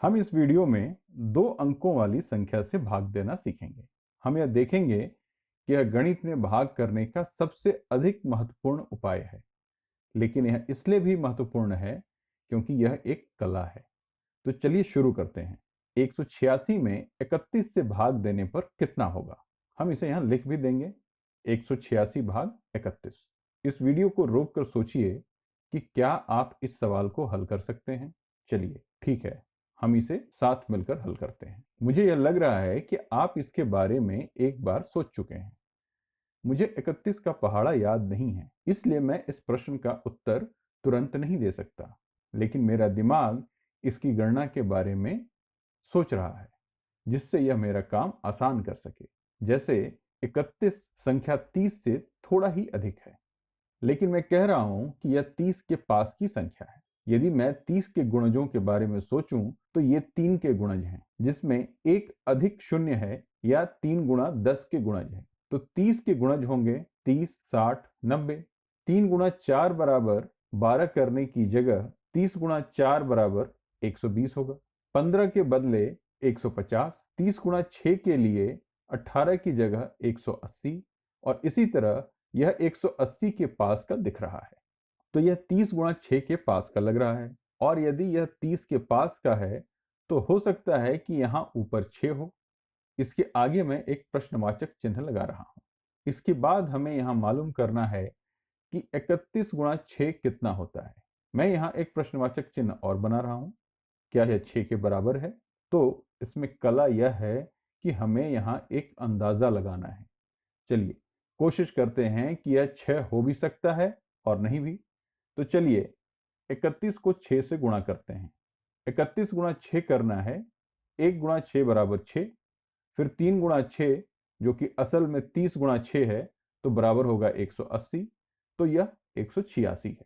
हम इस वीडियो में 2 अंकों वाली संख्या से भाग देना सीखेंगे। हम यह देखेंगे कि यह गणित में भाग करने का सबसे अधिक महत्वपूर्ण उपाय है, लेकिन यह इसलिए भी महत्वपूर्ण है क्योंकि यह एक कला है। तो चलिए शुरू करते हैं। 186 में 31 से भाग देने पर कितना होगा? हम इसे यहाँ लिख भी देंगे, 186 भाग 31। इस वीडियो को रोक कर सोचिए कि क्या आप इस सवाल को हल कर सकते हैं? चलिए ठीक है, हम इसे साथ मिलकर हल करते हैं। मुझे यह लग रहा है कि आप इसके बारे में एक बार सोच चुके हैं। मुझे 31 का पहाड़ा याद नहीं है, इसलिए मैं इस प्रश्न का उत्तर तुरंत नहीं दे सकता, लेकिन मेरा दिमाग इसकी गणना के बारे में सोच रहा है, जिससे यह मेरा काम आसान कर सके। जैसे 31 संख्या 30 से थोड़ा ही अधिक है, लेकिन मैं कह रहा हूं कि यह 30 के पास की संख्या है। यदि मैं 30 के गुणजों के बारे में सोचूं तो ये 3 के गुणज हैं, जिसमें एक अधिक शून्य है या 3 गुणा 10 के गुणज है। तो 30 के गुणज होंगे 30, 60, 90। 3 गुणा 4 बराबर 12 करने की जगह 30 गुणा 4 बराबर 120 होगा। 15 के बदले 150, 30 गुणा 6 के लिए 18 की जगह 180, और इसी तरह यह 180 के पास का दिख रहा है। तो यह 30 गुणा 6 के पास का लग रहा है, और यदि यह 30 के पास का है तो हो सकता है कि यहाँ ऊपर 6 हो। इसके आगे मैं एक प्रश्नवाचक चिन्ह लगा रहा हूँ। इसके बाद हमें यहाँ मालूम करना है कि 31 गुणा 6 कितना होता है। मैं यहाँ एक प्रश्नवाचक चिन्ह और बना रहा हूँ। क्या यह 6 के बराबर है? तो इसमें कला यह है कि हमें यहाँ एक अंदाजा लगाना है। चलिए कोशिश करते हैं कि यह 6 हो भी सकता है और नहीं भी। तो चलिए 31 को 6 से गुणा करते हैं। 31 गुणा 6 करना है, 1 गुणा 6 बराबर 6, फिर 3 गुणा 6 जो कि असल में 30 गुणा 6 है, तो बराबर होगा 180। तो यह 186 है।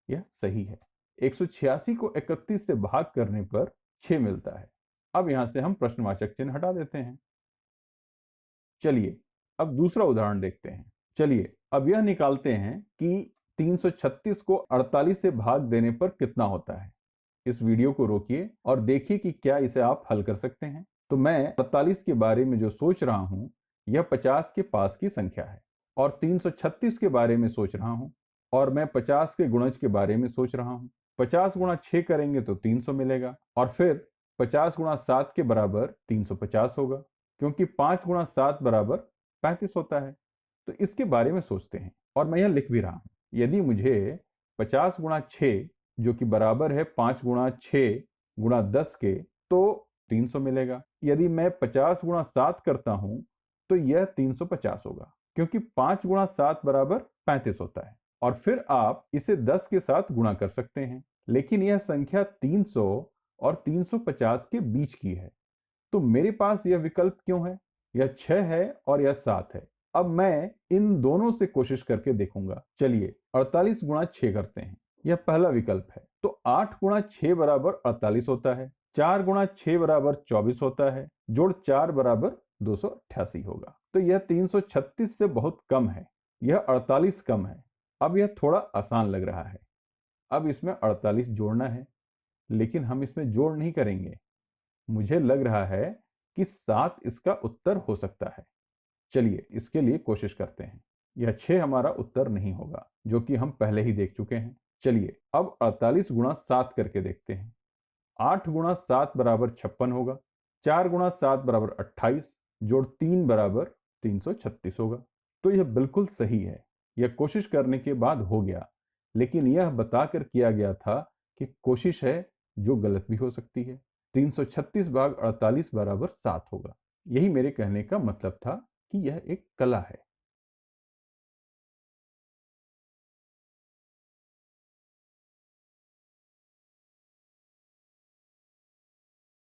यह सही है। 186 को 31 से भाग करने पर 6 मिलता है। अब यहां से हम प्रश्नवाचक चिन्ह हटा देते हैं। चलिए अब दूसरा उदाहरण देखते हैं। चलिए अब यह निकालते हैं कि 336 को 48 से भाग देने पर कितना होता है। इस वीडियो को रोकिए और देखिए कि क्या इसे आप हल कर सकते हैं। तो मैं 48 के बारे में जो सोच रहा हूं, यह 50 के पास की संख्या है, और 336 के बारे में सोच रहा हूं, और मैं 50 के गुणज के बारे में सोच रहा हूं। 50 गुणा 6 करेंगे तो 300 मिलेगा, और फिर 50 गुणा 7 के बराबर 350 होगा, क्योंकि 5 गुणा 7 बराबर 35 होता है। तो इसके बारे में सोचते हैं, और मैं यह लिख भी रहा हूं। यदि मुझे 50 गुणा 6 जो कि बराबर है 5 गुणा 6 गुणा 10 के, तो 300 मिलेगा। यदि मैं 50 गुणा 7 करता हूं तो यह 350 होगा, क्योंकि 5 गुणा 7 बराबर 35 होता है। और फिर आप इसे 10 के साथ गुणा कर सकते हैं, लेकिन यह संख्या 300 और 350 के बीच की है। तो मेरे पास यह विकल्प क्यों है? यह 6 है और यह 7 है। अब मैं इन दोनों से कोशिश करके देखूंगा। चलिए 48 गुणा 6 करते हैं। यह पहला विकल्प है। तो 8 गुणा 6 बराबर 48 होता है। 4 गुणा 6 बराबर 24 होता है। जोड़ 4 बराबर 288 होगा। तो यह 336 से बहुत कम है। यह 48 कम है। अब यह थोड़ा आसान लग रहा है। अब इसमें 48 जोड़ना है, लेकिन हम इसमें जोड़ नहीं करेंगे। मुझे लग रहा है कि 7 इसका उत्तर हो सकता है। चलिए इसके लिए कोशिश करते हैं। यह 6 हमारा उत्तर नहीं होगा, जो कि हम पहले ही देख चुके हैं। चलिए अब 48 गुणा 7 करके देखते हैं। 8 गुणा 7 बराबर 56 होगा। 4 गुणा 7 बराबर 28, जोड़ 3 बराबर 336 होगा। तो यह बिल्कुल सही है। यह कोशिश करने के बाद हो गया, लेकिन यह बताकर किया गया था कि कोशिश है जो गलत भी हो सकती है। 336 भाग 48 बराबर 7 होगा। यही मेरे कहने का मतलब था कि यह एक कला है।